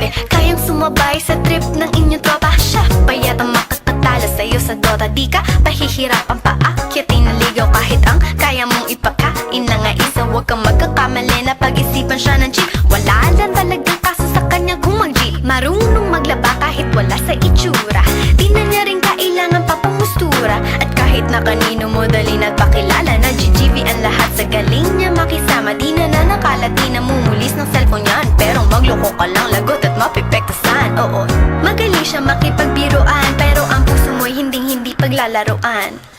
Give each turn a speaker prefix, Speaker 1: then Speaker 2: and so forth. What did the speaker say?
Speaker 1: ate, kayang sumabay sa trip ng inyong tropa. Siya pa yata makakatalo sa'yo sa Dota. Di ka pahihirapan pa akyatin na ligaw kahit ang kaya mong ipakain na nga isa. Huwag kang magkakamali na pag-isipan siya ng cheat. Wala lang talagang kaso sa kanya kung mag-G. Marunong maglaba kahit wala sa itsura. Di na niya rin kailangan pa pamustura. At kahit na kanino mo dali nagpakilala na GGV ang lahat sa galing niya makisama. Di na nakala, di na mumulis ng cellphone yan. Pero magloko ka lang, lagot at mapipektasan. Oo, magaling siya makipagbiruan, pero ang puso mo'y hinding-hindi paglalaruan.